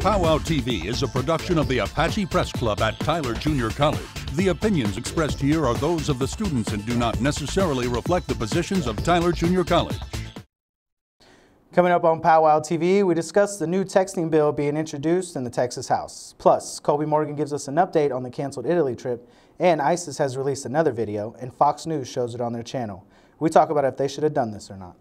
Pow Wow TV is a production of the Apache Press Club at Tyler Junior College. The opinions expressed here are those of the students and do not necessarily reflect the positions of Tyler Junior College. Coming up on Pow Wow TV, we discuss the new texting bill being introduced in the Texas House. Plus, Colby Morgan gives us an update on the canceled Italy trip, and ISIS has released another video, and Fox News shows it on their channel. We talk about if they should have done this or not.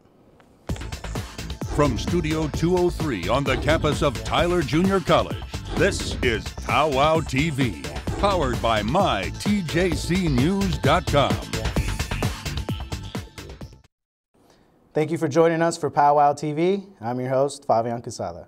From Studio 203 on the campus of Tyler Junior College, this is Pow Wow TV, powered by mytjcnews.com. Thank you for joining us for Pow Wow TV. I'm your host, Fabian Casada.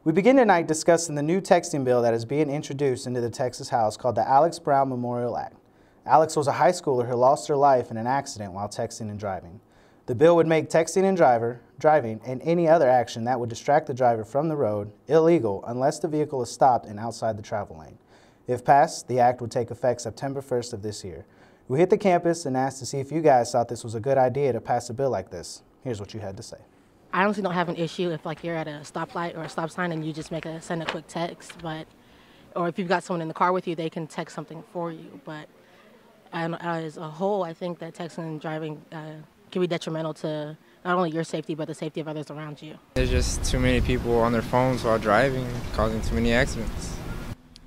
We begin tonight discussing the new texting bill that is being introduced into the Texas House called the Alex Brown Memorial Act. Alex was a high schooler who lost her life in an accident while texting and driving. The bill would make texting and driving and any other action that would distract the driver from the road illegal unless the vehicle is stopped and outside the travel lane. If passed, the act would take effect September 1st of this year. We hit the campus and asked to see if you guys thought this was a good idea to pass a bill like this. Here's what you had to say. I honestly don't have an issue if you're at a stoplight or a stop sign and you just send a quick text, or if you've got someone in the car with you, they can text something for you. But as a whole, I think that texting and driving can be detrimental to not only your safety, but the safety of others around you. There's just too many people on their phones while driving, causing too many accidents.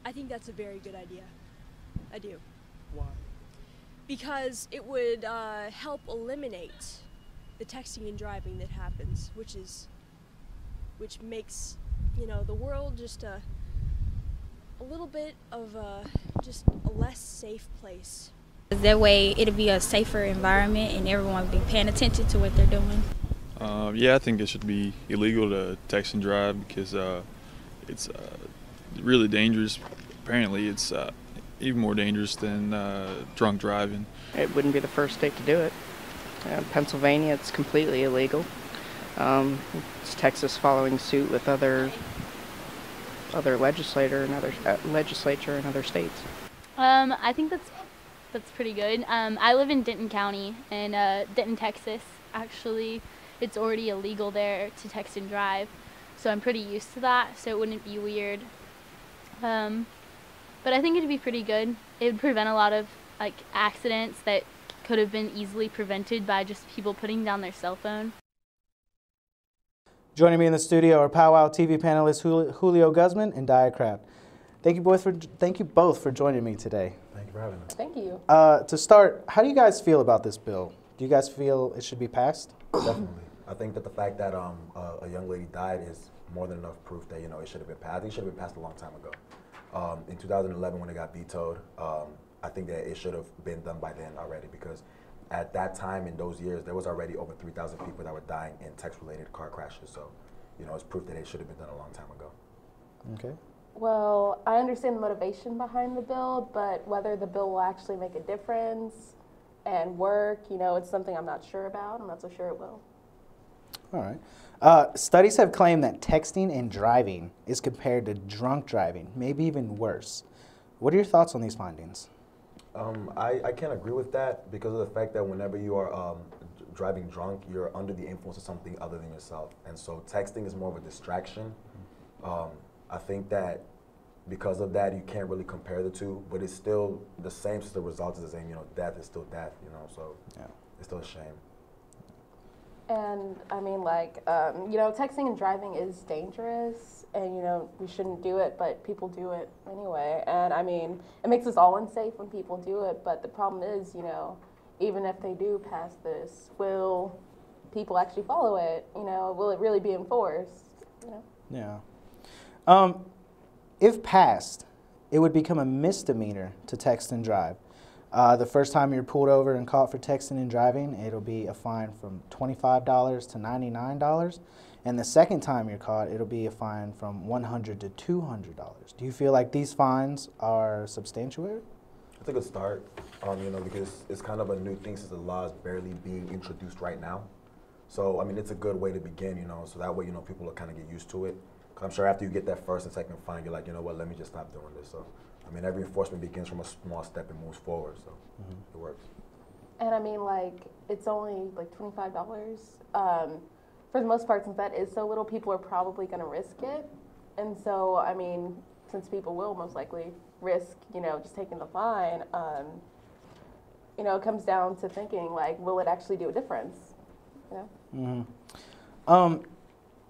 I think that's a very good idea. I do. Why? Because it would help eliminate the texting and driving that happens, which makes, the world just a little bit of just a less safe place. That way it'll be a safer environment and everyone will be paying attention to what they're doing. Yeah, I think it should be illegal to text and drive because it's really dangerous. Apparently it's even more dangerous than drunk driving. It wouldn't be the first state to do it. Pennsylvania, it's completely illegal. It's Texas following suit with other legislature in other states. I think that's pretty good. I live in Denton County, and Denton, Texas. Actually, it's already illegal there to text and drive, so I'm pretty used to that. So it wouldn't be weird. But I think it'd be pretty good. It would prevent a lot of accidents that could have been easily prevented by just people putting down their cell phone. Joining me in the studio are Pow Wow TV panelists Julio Guzman and Dia Kraft. Thank you both for joining me today. Thank you for having us. Thank you. To start, how do you guys feel about this bill? Do you guys feel it should be passed? Definitely. I think that the fact that a young lady died is more than enough proof that it should have been passed. I think it should have been passed a long time ago. In 2011, when it got vetoed, I think that it should have been done by then already, because at that time in those years there was already over 3,000 people that were dying in text-related car crashes. So, it's proof that it should have been done a long time ago. Okay. Well, I understand the motivation behind the bill, but whether the bill will actually make a difference and work, it's something I'm not sure about. I'm not so sure it will. All right. Studies have claimed that texting and driving is compared to drunk driving, maybe even worse. What are your thoughts on these findings? I can't agree with that because of the fact that whenever you are driving drunk, you're under the influence of something other than yourself. And so texting is more of a distraction. I think that because of that, you can't really compare the two, but it's still the same, so the result is the same. Death is still death, so yeah, it's still a shame. And I mean, texting and driving is dangerous, and we shouldn't do it, but people do it anyway. And I mean, it makes us all unsafe when people do it. But the problem is, even if they do pass this, will people actually follow it? Will it really be enforced? Yeah. If passed, it would become a misdemeanor to text and drive. The first time you're pulled over and caught for texting and driving, it'll be a fine from $25 to $99. And the second time you're caught, it'll be a fine from $100 to $200. Do you feel like these fines are substantiated? It's a good start, because it's kind of a new thing since the law is barely being introduced right now. So, I mean, it's a good way to begin, so that way, people will kind of get used to it. Because I'm sure after you get that first and second fine, you're like, what, let me just stop doing this. So, I mean, every enforcement begins from a small step and moves forward, so it works. And I mean, it's only $25. For the most part, since that is so little, people are probably going to risk it. And so, I mean, since people will most likely risk, you know, just taking the fine, you know, it comes down to thinking, like, will it actually do a difference? You know? Mm-hmm.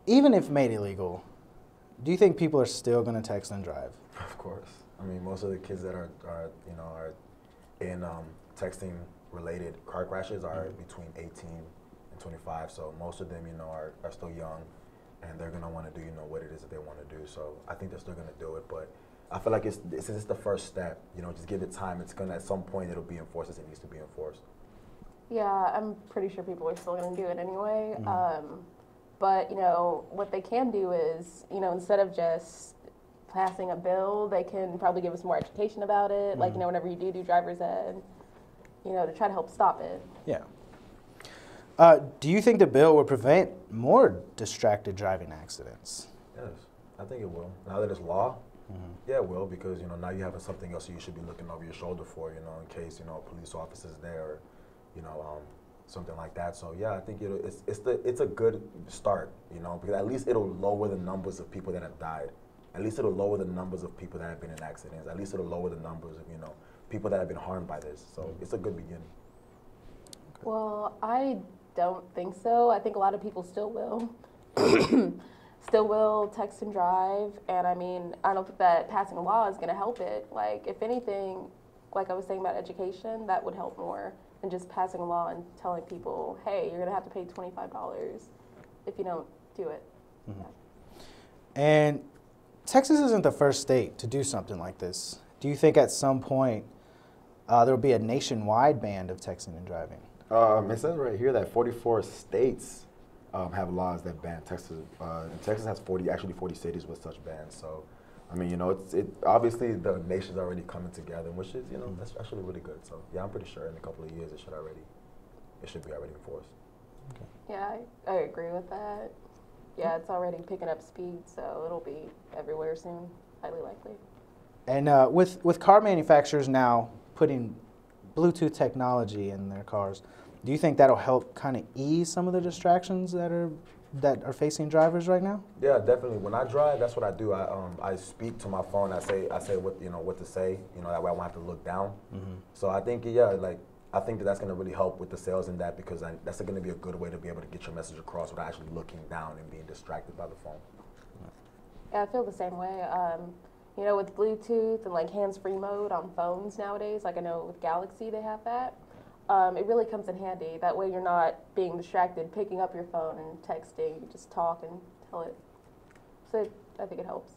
Even if made illegal, do you think people are still going to text and drive? Of course. I mean, most of the kids that are in texting-related car crashes are between 18 and 25. So most of them, you know, are still young, and they're gonna want to do, you know, what it is that they want to do. So I think they're still gonna do it, but I feel like this is the first step. You know, just give it time. It's gonna, at some point, it'll be enforced as it needs to be enforced. Yeah, I'm pretty sure people are still gonna do it anyway. Mm-hmm. But you know, what they can do is, you know, instead of just passing a bill, they can probably give us more education about it. Mm-hmm. Like, you know, whenever you do driver's ed, you know, to try to help stop it. Yeah. Do you think the bill will prevent more distracted driving accidents? Yes, I think it will. Now that it's law, yeah, it will, because, you know, now you have something else you should be looking over your shoulder for, you know, in case, you know, a police officer's there, or, you know, something like that. So yeah, I think it's a good start, you know, because at least it'll lower the numbers of people that have died. At least it'll lower the numbers of people that have been in accidents. At least it'll lower the numbers of, you know, people that have been harmed by this. So it's a good beginning. Well, I don't think so. I think a lot of people still will. Still will text and drive. And I mean, I don't think that passing a law is going to help it. Like, if anything, like I was saying about education, that would help more than just passing a law and telling people, hey, you're going to have to pay $25 if you don't do it. Mm-hmm. Yeah. And Texas isn't the first state to do something like this. Do you think at some point there will be a nationwide ban of texting and driving? It says right here that 44 states have laws that ban Texas. And Texas has 40 cities with such bans. So, I mean, you know, obviously the nation's already coming together, which is, you know, that's actually really good. So, yeah, I'm pretty sure in a couple of years it should be already enforced. Okay. Yeah, I agree with that. Yeah, it's already picking up speed, so it'll be everywhere soon, highly likely. And with car manufacturers now putting Bluetooth technology in their cars, do you think that'll help kind of ease some of the distractions that are facing drivers right now? Yeah, definitely. When I drive, that's what I do. I speak to my phone. I say what, you know, what to say. You know, that way I won't have to look down. Mm-hmm. So I think, yeah, like, I think that's going to really help with the sales in that, because that's going to be a good way to be able to get your message across without actually looking down and being distracted by the phone. Yeah, I feel the same way. You know, with Bluetooth and like hands-free mode on phones nowadays, like I know with Galaxy they have that, it really comes in handy. That way you're not being distracted, picking up your phone and texting. You just talk and tell it. So I think it helps.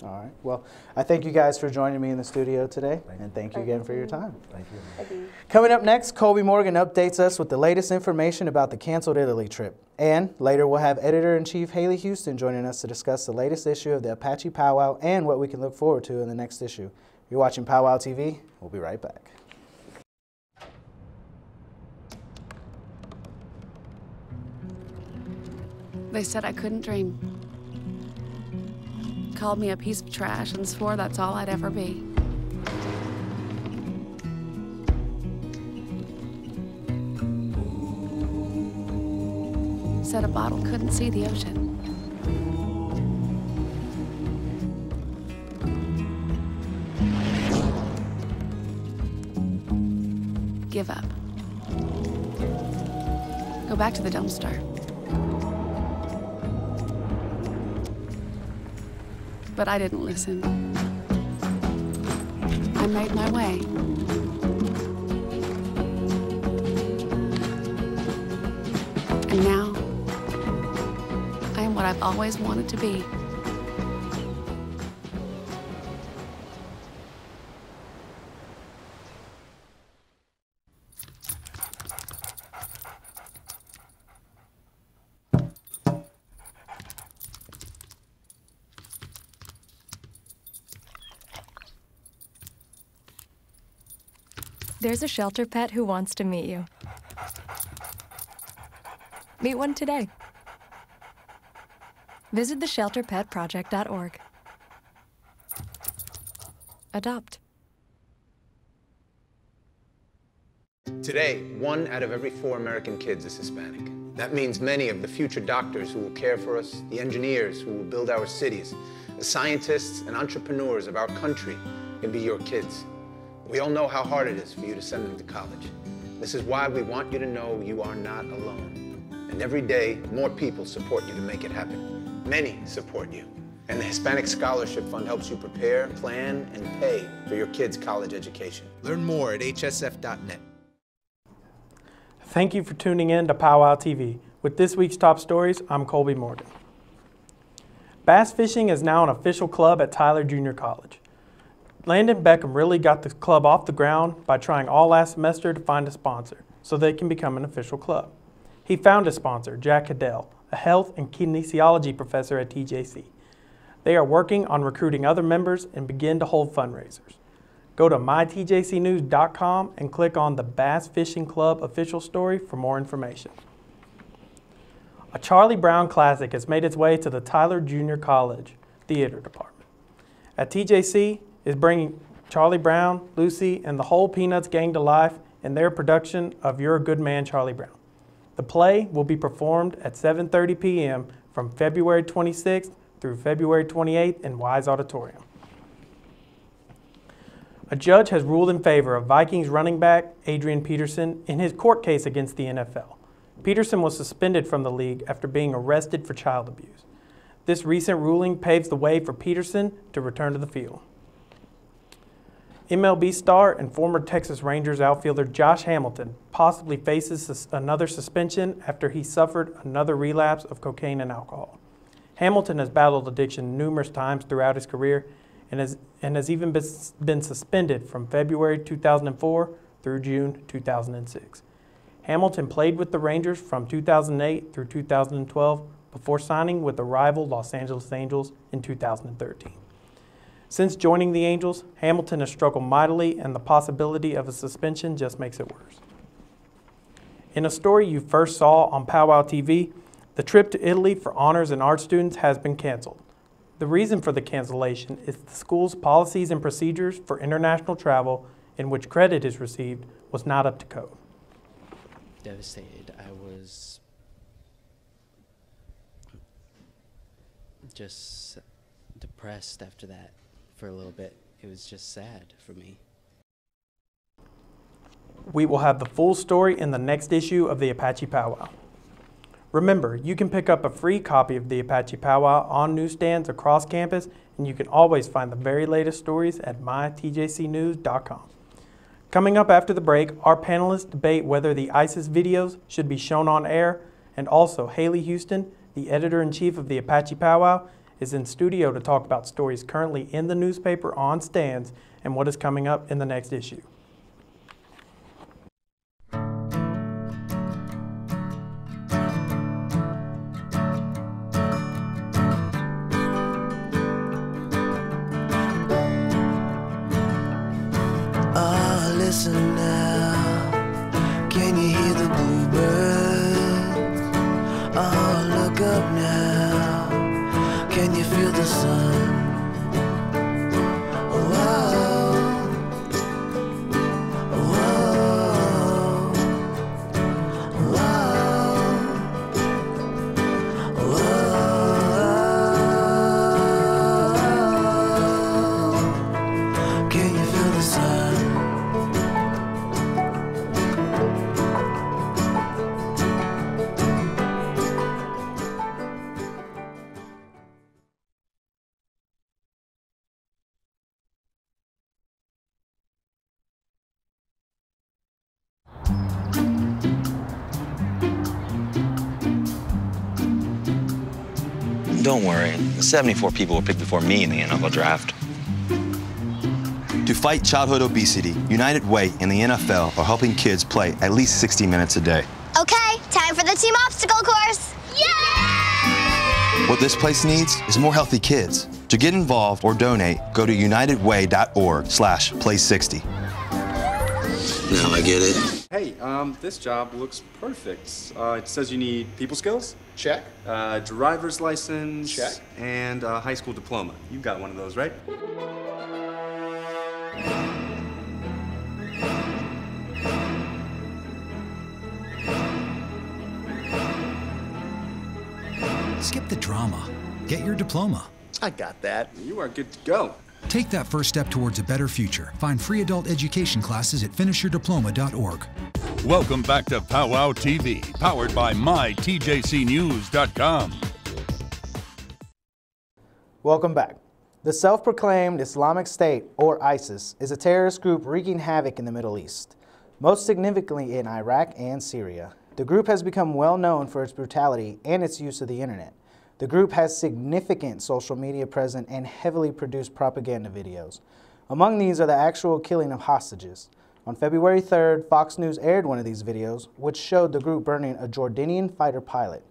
All right. Well, I thank you guys for joining me in the studio today, and thank you again for your time. Thank you. Thank you. Coming up next, Colby Morgan updates us with the latest information about the canceled Italy trip. And later, we'll have Editor-in-Chief Haley Houston joining us to discuss the latest issue of the Apache Pow Wow and what we can look forward to in the next issue. You're watching Pow Wow TV. We'll be right back. They said I couldn't dream. Called me a piece of trash and swore that's all I'd ever be. Said a bottle couldn't see the ocean. Give up. Go back to the dumpster. But I didn't listen. I made my way. And now, I am what I've always wanted to be. There's a shelter pet who wants to meet you. Meet one today. Visit theshelterpetproject.org. Adopt. Today, 1 out of every 4 American kids is Hispanic. That means many of the future doctors who will care for us, the engineers who will build our cities, The scientists and entrepreneurs of our country can be your kids. We all know how hard it is for you to send them to college. This is why we want you to know you are not alone. And every day, more people support you to make it happen. Many support you. And the Hispanic Scholarship Fund helps you prepare, plan, and pay for your kids' college education. Learn more at hsf.net. Thank you for tuning in to Pow Wow TV. With this week's top stories, I'm Colby Morgan. Bass fishing is now an official club at Tyler Junior College. Landon Beckham really got the club off the ground by trying all last semester to find a sponsor so they can become an official club. He found a sponsor, Jack Cadell, a health and kinesiology professor at TJC. They are working on recruiting other members and begin to hold fundraisers. Go to mytjcnews.com and click on the Bass Fishing Club official story for more information. A Charlie Brown classic has made its way to the Tyler Junior College Theater Department. At TJC is bringing Charlie Brown, Lucy, and the whole Peanuts gang to life in their production of You're a Good Man, Charlie Brown. The play will be performed at 7:30 p.m. from February 26th through February 28th in Wise Auditorium. A judge has ruled in favor of Vikings running back Adrian Peterson in his court case against the NFL. Peterson was suspended from the league after being arrested for child abuse. This recent ruling paves the way for Peterson to return to the field. MLB star and former Texas Rangers outfielder Josh Hamilton possibly faces another suspension after he suffered another relapse of cocaine and alcohol. Hamilton has battled addiction numerous times throughout his career and has even been suspended from February 2004 through June 2006. Hamilton played with the Rangers from 2008 through 2012 before signing with the rival Los Angeles Angels in 2013. Since joining the Angels, Hamilton has struggled mightily, and the possibility of a suspension just makes it worse. In a story you first saw on Pow Wow TV, the trip to Italy for honors and art students has been canceled. The reason for the cancellation is the school's policies and procedures for international travel in which credit is received was not up to code. Devastated. I was just depressed after that for a little bit. It was just sad for me. We will have the full story in the next issue of the Apache Pow Wow. Remember, you can pick up a free copy of the Apache Pow Wow on newsstands across campus, and you can always find the very latest stories at mytjcnews.com. Coming up after the break, our panelists debate whether the ISIS videos should be shown on air, and also Haley Houston, the editor-in-chief of the Apache Pow Wow, is in studio to talk about stories currently in the newspaper on stands and what is coming up in the next issue. Oh, listen now, can you hear the bluebirds? Oh, look up now, can you feel the sun? Whoa, whoa, whoa, whoa. Can you feel the sun? Don't worry, 74 people were picked before me in the NFL draft. To fight childhood obesity, United Way and the NFL are helping kids play at least 60 minutes a day. Okay, time for the team obstacle course. Yay! What this place needs is more healthy kids. To get involved or donate, go to unitedway.org/play60. Now I get it. Hey, this job looks perfect. It says you need people skills. Check. Driver's license. Check. And a high school diploma. You've got one of those, right? Skip the drama. Get your diploma. I got that. You are good to go. Take that first step towards a better future. Find free adult education classes at finishyourdiploma.org. Welcome back to Pow Wow TV, powered by mytjcnews.com. Welcome back. The self-proclaimed Islamic State, or ISIS, is a terrorist group wreaking havoc in the Middle East, most significantly in Iraq and Syria. The group has become well known for its brutality and its use of the internet. The group has significant social media presence and heavily produced propaganda videos. Among these are the actual killing of hostages. On February 3rd, Fox News aired one of these videos, which showed the group burning a Jordanian fighter pilot.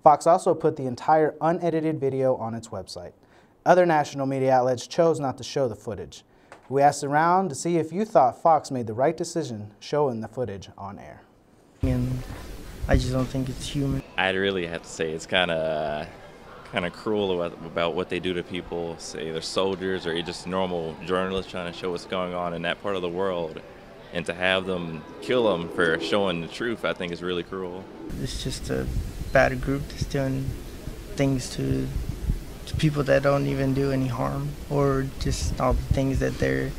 Fox also put the entire unedited video on its website. Other national media outlets chose not to show the footage. We asked around to see if you thought Fox made the right decision showing the footage on air. And I just don't think it's human. I'd really have to say it's kind of cruel about what they do to people, say they're soldiers or just normal journalists trying to show what's going on in that part of the world. And to have them kill them for showing the truth, I think is really cruel. It's just a bad group that's doing things to people that don't even do any harm, or just all the things that they're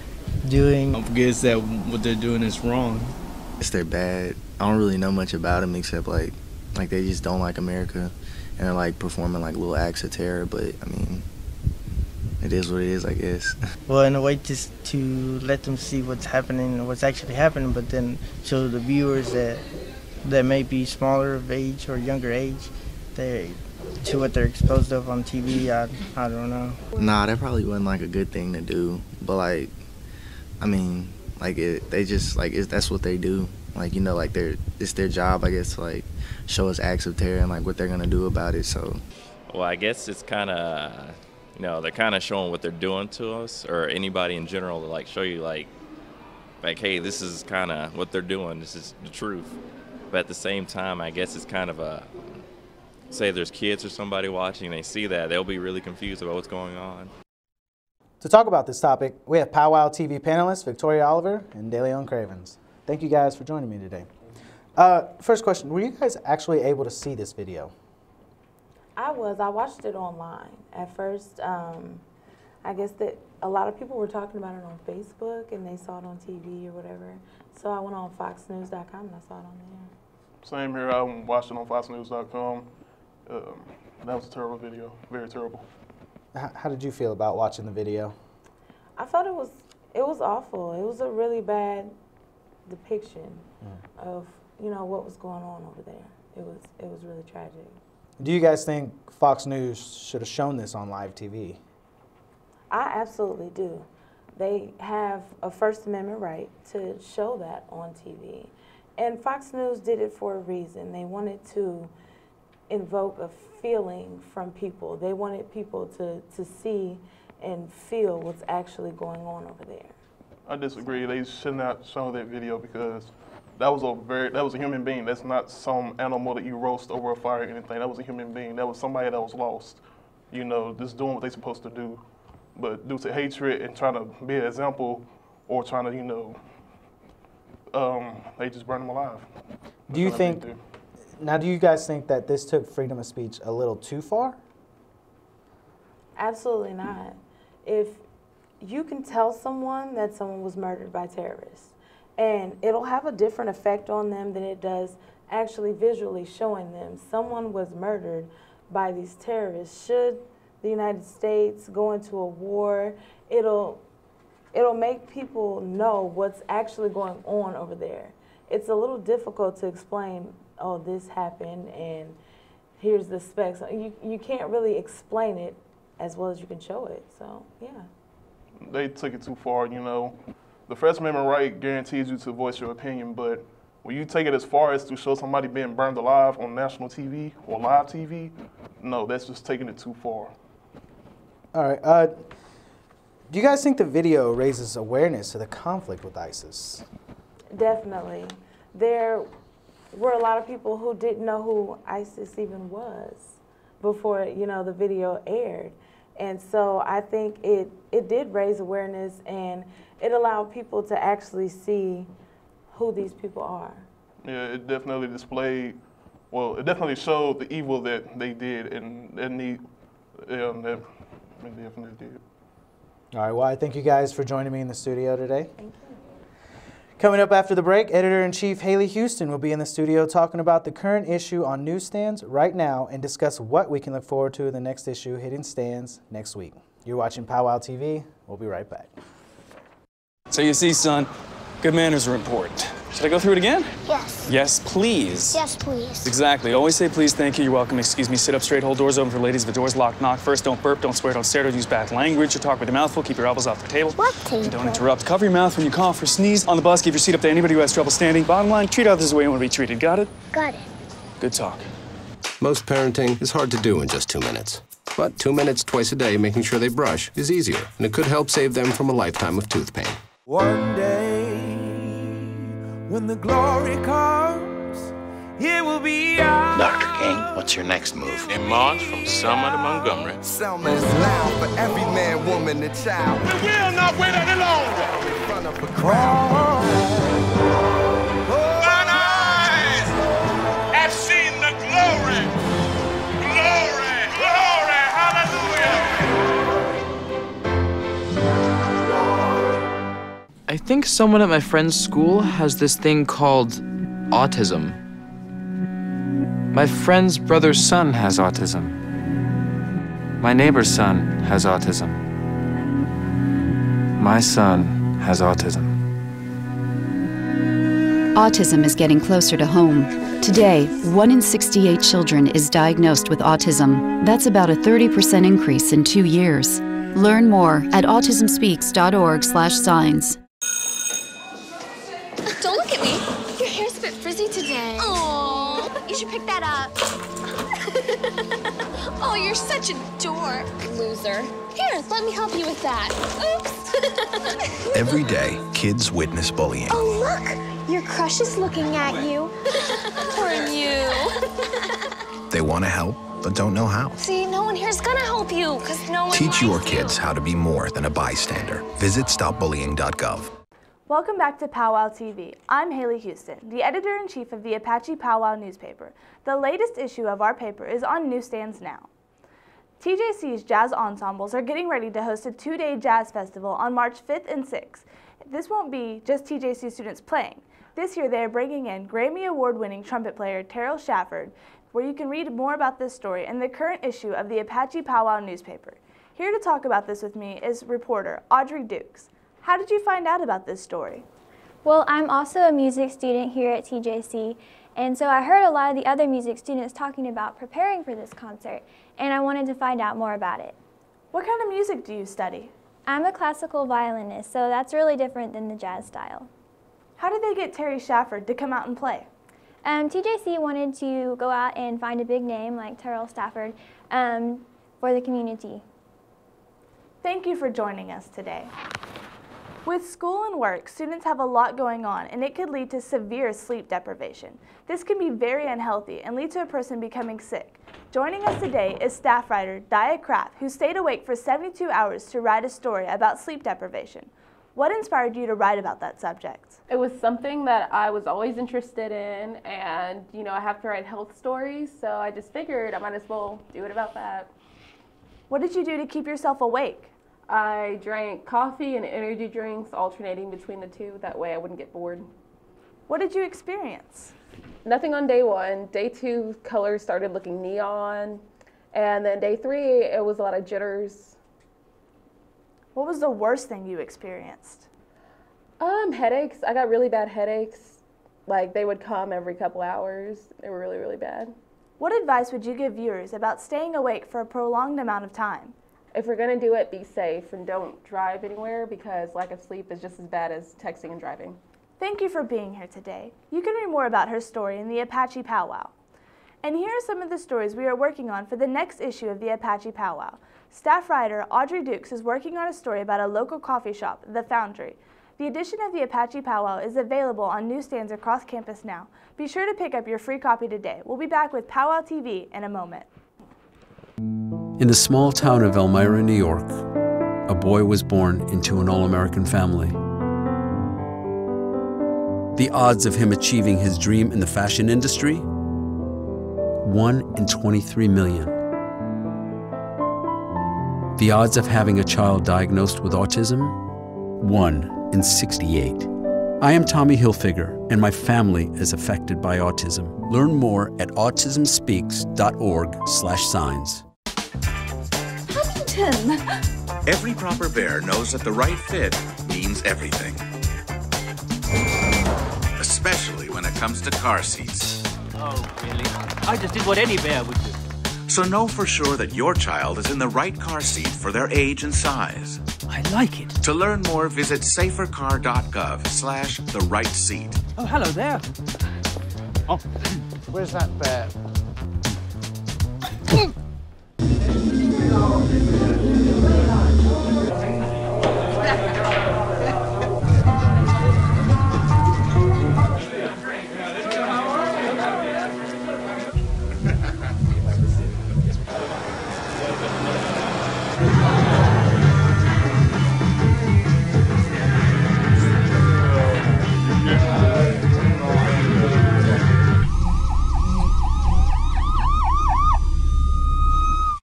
doing. Don't forget that what they're doing is wrong. They're bad. I don't really know much about them except like they just don't like America, and they're like performing like little acts of terror. But I mean, it is what it is, I guess. Well, in a way, just to let them see what's happening, what's actually happening, but then show the viewers that may be smaller of age or younger age, to what they're exposed of on TV, I don't know. Nah, that probably wasn't like a good thing to do. But like, I mean, like that's what they do. Like, you know, like it's their job, I guess, to like show us acts of terror and like what they're gonna do about it. So. Well, I guess it's kind of, you know, they're kind of showing what they're doing to us, or anybody in general, to like show you like, hey, this is kind of what they're doing. This is the truth. But at the same time, I guess it's kind of say there's kids or somebody watching, they see that, they'll be really confused about what's going on. To talk about this topic, we have Pow Wow TV panelists Victoria Oliver and DeLeon Cravens. Thank you guys for joining me today. First question, were you guys actually able to see this video? I watched it online. At first, I guess that a lot of people were talking about it on Facebook and they saw it on TV or whatever. So I went on foxnews.com and I saw it on there. Same here, I watched it on foxnews.com. That was a terrible video, very terrible. How did you feel about watching the video? I thought it was awful. It was a really bad depiction of, you know, what was going on over there. It was really tragic. Do you guys think Fox News should have shown this on live TV? I absolutely do. They have a First Amendment right to show that on TV. And Fox News did it for a reason. They wanted to invoke a feeling from people. They wanted people to see and feel what's actually going on over there. I disagree. They should not show that video because that was a human being. That's not some animal that you roast over a fire or anything. That was a human being. That was somebody that was lost. You know, just doing what they're supposed to do. But due to hatred and trying to be an example or trying to, you know, they just burn them alive. Do you think, now do you guys think that this took freedom of speech a little too far? Absolutely not. If you can tell someone that someone was murdered by terrorists, and it'll have a different effect on them than it does actually visually showing them someone was murdered by these terrorists. Should the United States go into a war, it'll make people know what's actually going on over there. It's a little difficult to explain, oh, this happened and here's the specs. You can't really explain it as well as you can show it, so yeah. They took it too far, you know. The First Amendment right guarantees you to voice your opinion, but when you take it as far as to show somebody being burned alive on national TV or live TV, no, that's just taking it too far. All right. Do you guys think the video raises awareness of the conflict with ISIS? Definitely. There were a lot of people who didn't know who ISIS even was before, you know, the video aired. And so I think it did raise awareness and it allowed people to actually see who these people are. Yeah, it definitely displayed, well, it definitely showed the evil that they did and that definitely did. All right, well, I thank you guys for joining me in the studio today. Thank you. Coming up after the break, Editor-in-Chief Haley Houston will be in the studio talking about the current issue on newsstands right now and discuss what we can look forward to in the next issue hitting stands next week. You're watching Pow Wow TV. We'll be right back. So you see, son, good manners are important. Should I go through it again? Yes. Yes, please. Yes, please. Exactly. Always say please, thank you, you're welcome, excuse me, sit up straight, hold doors open for ladies. If the door's locked, knock first, don't burp, don't swear, don't stare, don't use bad language, or talk with your mouth full, keep your elbows off the table. What table? Don't interrupt. Cover your mouth when you cough or sneeze. On the bus, give your seat up to anybody who has trouble standing. Bottom line, treat others the way you want to be treated. Got it? Got it. Good talk. Most parenting is hard to do in just 2 minutes. But 2 minutes twice a day making sure they brush is easier, and it could help save them from a lifetime of tooth pain. One day, when the glory comes, it will be ours. Dr. King, what's your next move? In March from Selma to Montgomery. Selma is loud for every man, woman, and child. We will not wait any longer. In front of a crowd. Mine eyes have seen the glory. Glory, glory, hallelujah. I think someone at my friend's school has this thing called autism. My friend's brother's son has autism. My neighbor's son has autism. My son has autism. Autism is getting closer to home. Today, 1 in 68 children is diagnosed with autism. That's about a 30% increase in 2 years. Learn more at autismspeaks.org/signs. Don't look at me. Your hair's a bit frizzy today. Oh, you should pick that up. Oh, you're such a dork. Loser. Here, let me help you with that. Oops. Every day, kids witness bullying. Oh, look. Your crush is looking at you. Poor you. They want to help, but don't know how. See, no one here's gonna help you, because no one Teach your likes kids how to be more than a bystander. Visit stopbullying.gov. Welcome back to Pow Wow TV. I'm Haley Houston, the editor-in-chief of the Apache Pow Wow newspaper. The latest issue of our paper is on newsstands now. TJC's jazz ensembles are getting ready to host a 2-day jazz festival on March 5th and 6th. This won't be just TJC students playing. This year they are bringing in Grammy Award-winning trumpet player Terrell Shafford, where you can read more about this story in the current issue of the Apache Pow Wow newspaper. Here to talk about this with me is reporter Audrey Dukes. How did you find out about this story? Well, I'm also a music student here at TJC, and so I heard a lot of the other music students talking about preparing for this concert, and I wanted to find out more about it. What kind of music do you study? I'm a classical violinist, so that's really different than the jazz style. How did they get Terry Shafford to come out and play? TJC wanted to go out and find a big name like Terrell Stafford for the community. Thank you for joining us today. With school and work, students have a lot going on, and it could lead to severe sleep deprivation. This can be very unhealthy and lead to a person becoming sick. Joining us today is staff writer Dia Kraft, who stayed awake for 72 hours to write a story about sleep deprivation. What inspired you to write about that subject? It was something that I was always interested in, and I have to write health stories, so I just figured I might as well do it about that. What did you do to keep yourself awake? I drank coffee and energy drinks, alternating between the two. That way I wouldn't get bored. What did you experience? Nothing on day 1. Day 2, colors started looking neon. And then day 3, it was a lot of jitters. What was the worst thing you experienced? Headaches. I got really bad headaches. Like, they would come every couple hours. They were really, really bad. What advice would you give viewers about staying awake for a prolonged amount of time? If we're going to do it, be safe and don't drive anywhere, because lack of sleep is just as bad as texting and driving. Thank you for being here today. You can read more about her story in the Apache Pow Wow. And here are some of the stories we are working on for the next issue of the Apache Pow Wow. Staff writer Audrey Dukes is working on a story about a local coffee shop, The Foundry. The edition of the Apache Pow Wow is available on newsstands across campus now. Be sure to pick up your free copy today. We'll be back with Pow Wow TV in a moment. In the small town of Elmira, New York, a boy was born into an all-American family. The odds of him achieving his dream in the fashion industry? 1 in 23 million. The odds of having a child diagnosed with autism? 1 in 68. I am Tommy Hilfiger, and my family is affected by autism. Learn more at autismspeaks.org/signs. Huntington! Every proper bear knows that the right fit means everything. Especially when it comes to car seats. Oh, really? I just did what any bear would do. So know for sure that your child is in the right car seat for their age and size. I like it. To learn more, visit safercar.gov/the-right-seat. Oh, hello there. Oh, where's that bear?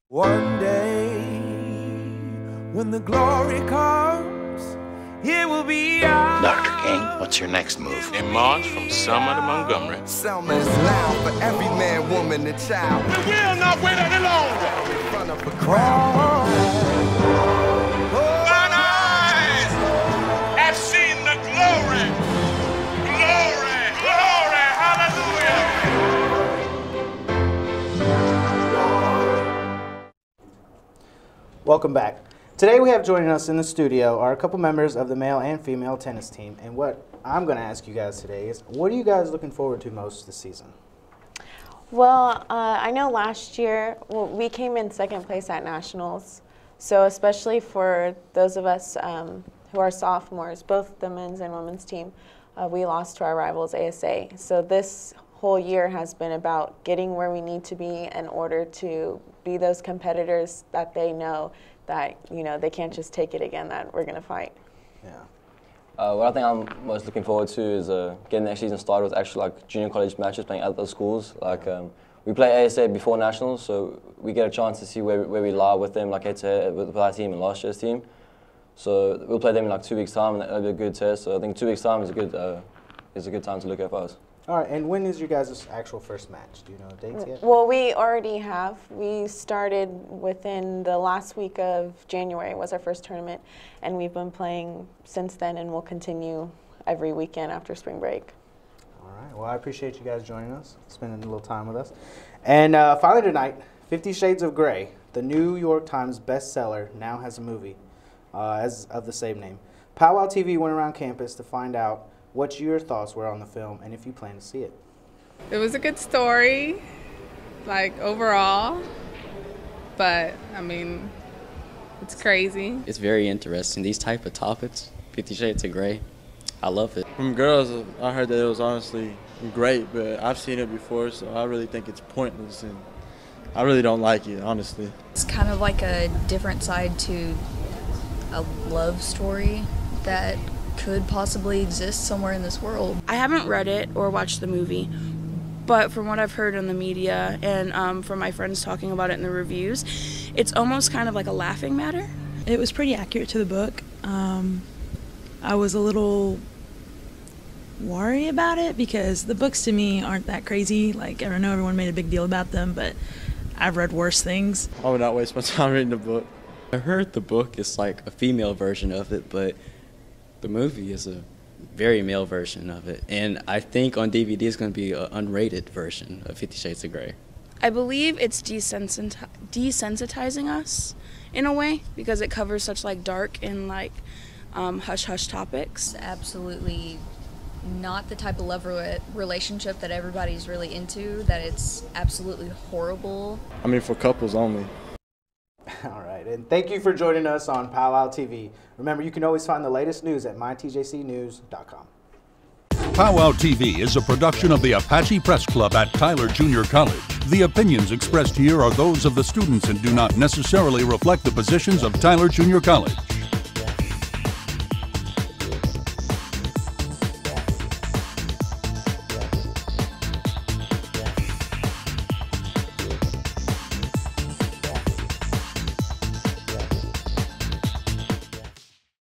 One day, when the glory comes, it will be ours. Dr. King, what's your next move? In March from Selma to Montgomery. Selma is loud for every man, woman, and child. We will not wait any longer. In front of a crowd. Mine eyes have seen the glory. Glory, glory, hallelujah. Welcome back. Today we have joining us in the studio are a couple members of the male and female tennis team. And what I'm going to ask you guys today is, what are you guys looking forward to most this season? Well, I know last year, we came in second place at Nationals. So especially for those of us who are sophomores, both the men's and women's team, we lost to our rivals ASA. So this whole year has been about getting where we need to be in order to be those competitors that they know that, you know, they can't just take it again, that we're going to fight. Yeah. What I think I'm most looking forward to is getting next season started with actually like junior college matches, playing at other schools. Like we play ASA before Nationals, so we get a chance to see where we lie with them, like head-to-head with our team and last year's team. So we'll play them in like 2 weeks' time, and that'll be a good test. So I think 2 weeks' time is a good time to look at for us. All right, and when is your guys' actual first match? Do you know dates yet? Well, we already have. We started within the last week of January was our first tournament, and we've been playing since then, and we'll continue every weekend after spring break. All right, well, I appreciate you guys joining us, spending a little time with us. And finally tonight, 50 Shades of Grey, the New York Times bestseller, now has a movie as of the same name. Pow Wow TV went around campus to find out what your thoughts were on the film and if you plan to see it. It was a good story, like overall, but I mean, it's crazy. It's very interesting. These type of topics, 50 Shades of Grey, I love it. From girls, I heard that it was honestly great, but I've seen it before, so I really think it's pointless, and I really don't like it, honestly. It's kind of like a different side to a love story that could possibly exist somewhere in this world. I haven't read it or watched the movie, but from what I've heard in the media and from my friends talking about it in the reviews, it's almost kind of like a laughing matter. It was pretty accurate to the book. I was a little worried about it because the books to me aren't that crazy. Like, I know everyone made a big deal about them, but I've read worse things. I would not waste my time reading the book. I heard the book is like a female version of it, but the movie is a very male version of it. And I think on DVD it's going to be an unrated version of 50 Shades of Grey. I believe it's desensitizing us in a way because it covers such like dark and like hush-hush topics. It's absolutely not the type of love relationship that everybody's really into, that it's absolutely horrible. I mean, for couples only. All right, and thank you for joining us on Pow Wow TV. Remember, you can always find the latest news at mytjcnews.com. Pow Wow TV is a production of the Apache Press Club at Tyler Junior College. The opinions expressed here are those of the students and do not necessarily reflect the positions of Tyler Junior College.